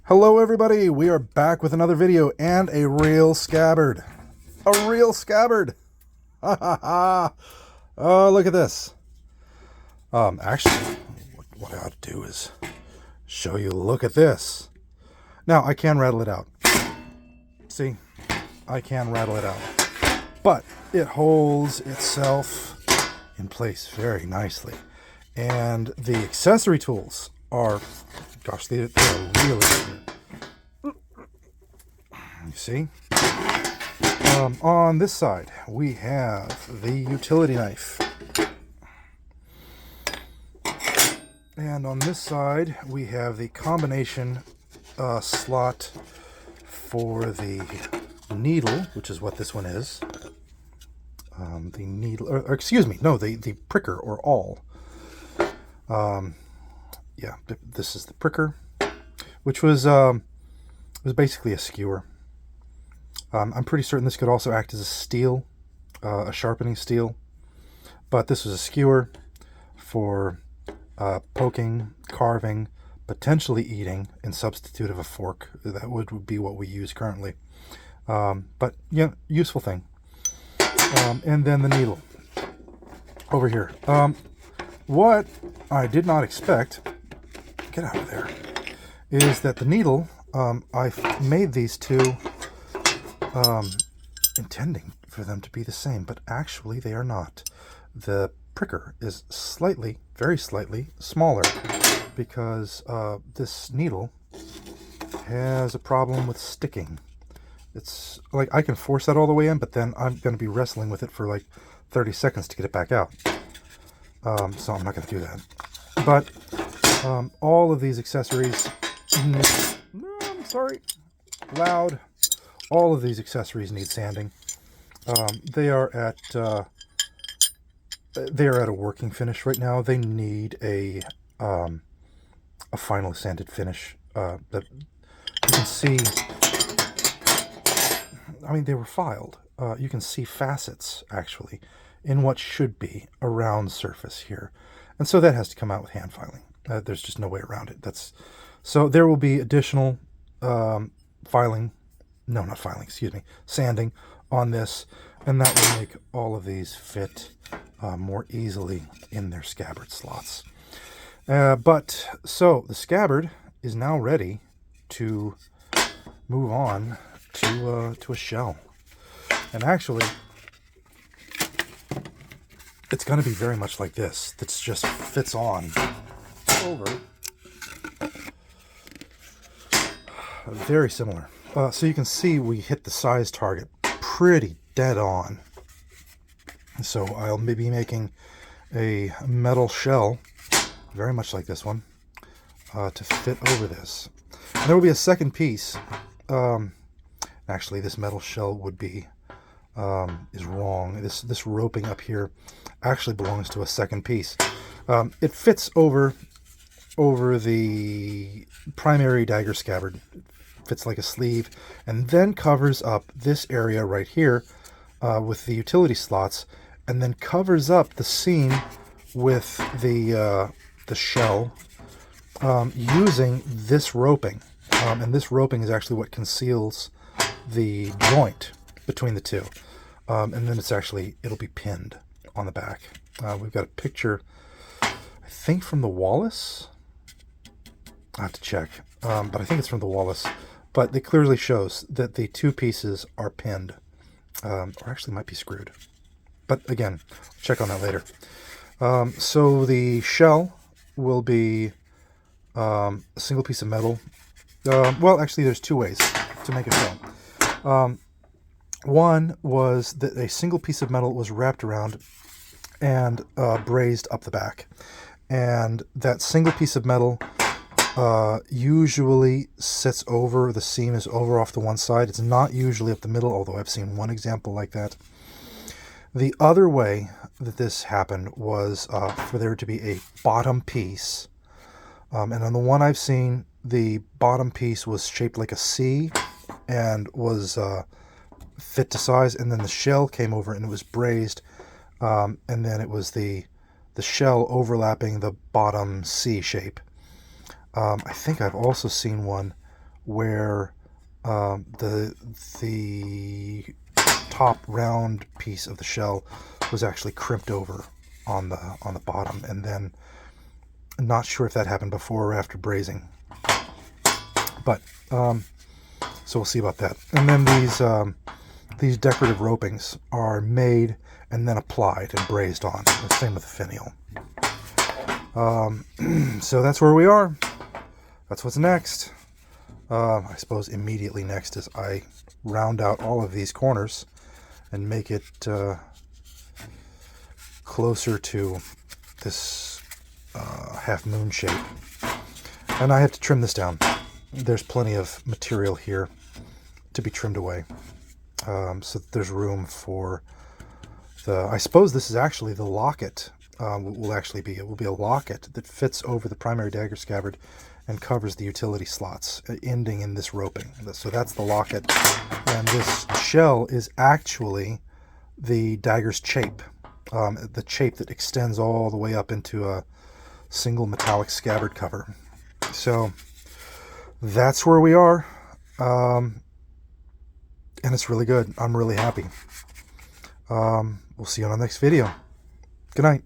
Hello everybody, we are back with another video and a real scabbard. A real scabbard! Ha ha ha! Oh, look at this. Actually, what I ought to do is show you, look at this. Now, I can rattle it out. See? I can rattle it out. But it holds itself in place very nicely. And the accessory tools are, gosh, they're really good. You see? On this side, we have the utility knife. And on this side, we have the combination slot for the needle, which is what this one is. The needle, or excuse me, no, the pricker or awl. Yeah, this is the pricker, which was basically a skewer. I'm pretty certain this could also act as a steel, a sharpening steel, but this was a skewer for poking, carving, potentially eating in substitute of a fork. That would be what we use currently. But yeah, useful thing. And then the needle over here. What I did not expect, get out of there, is that the needle, I made these two intending for them to be the same, but actually they are not. The pricker is slightly, very slightly smaller because this needle has a problem with sticking. It's like I can force that all the way in, but then I'm going to be wrestling with it for like 30 seconds to get it back out. So I'm not going to do that. But all of these accessories, no, I'm sorry, loud. All of these accessories need sanding. They are at a working finish right now. They need a finally sanded finish. That you can see. I mean, they were filed. You can see facets actually in what should be a round surface here, and so that has to come out with hand filing. There's just no way around it. So there will be additional filing. No, not filing, excuse me, sanding on this, and that will make all of these fit more easily in their scabbard slots. So the scabbard is now ready to move on to a shell. And actually, it's going to be very much like this. That just fits on over. Very similar. So you can see we hit the size target pretty dead on. So I'll be making a metal shell, very much like this one, to fit over this. And there will be a second piece. Actually, this metal shell would be is wrong. This roping up here actually belongs to a second piece. It fits over the primary dagger scabbard. Fits like a sleeve, and then covers up this area right here with the utility slots, and then covers up the seam with the shell using this roping. And this roping is actually what conceals the joint between the two. And then it'll be pinned on the back. We've got a picture, I think from the Wallace. I have to check, but I think it's from the Wallace. But it clearly shows that the two pieces are pinned, or actually might be screwed. But again, check on that later. So the shell will be a single piece of metal. Well, actually, there's two ways to make a shell. One was that a single piece of metal was wrapped around and brazed up the back. And that single piece of metal usually sits over, the seam is over off the one side. It's not usually up the middle, although I've seen one example like that. The other way that this happened was for there to be a bottom piece. And on the one I've seen, the bottom piece was shaped like a C and was fit to size, and then the shell came over and it was brazed, and then it was the shell overlapping the bottom C shape. I think I've also seen one where the top round piece of the shell was actually crimped over on the bottom, and then not sure if that happened before or after braising, but so we'll see about that. And then these decorative ropings are made and then applied and braised on. The same with the finial. So that's where we are. That's what's next. I suppose immediately next is I round out all of these corners and make it closer to this half moon shape. And I have to trim this down. There's plenty of material here to be trimmed away. So that there's room for I suppose this is actually the locket. It will be a locket that fits over the primary dagger scabbard and covers the utility slots, ending in this roping. So that's the locket. And this shell is actually the dagger's chape. The chape that extends all the way up into a single metallic scabbard cover. So that's where we are. And it's really good. I'm really happy. We'll see you on the next video. Good night.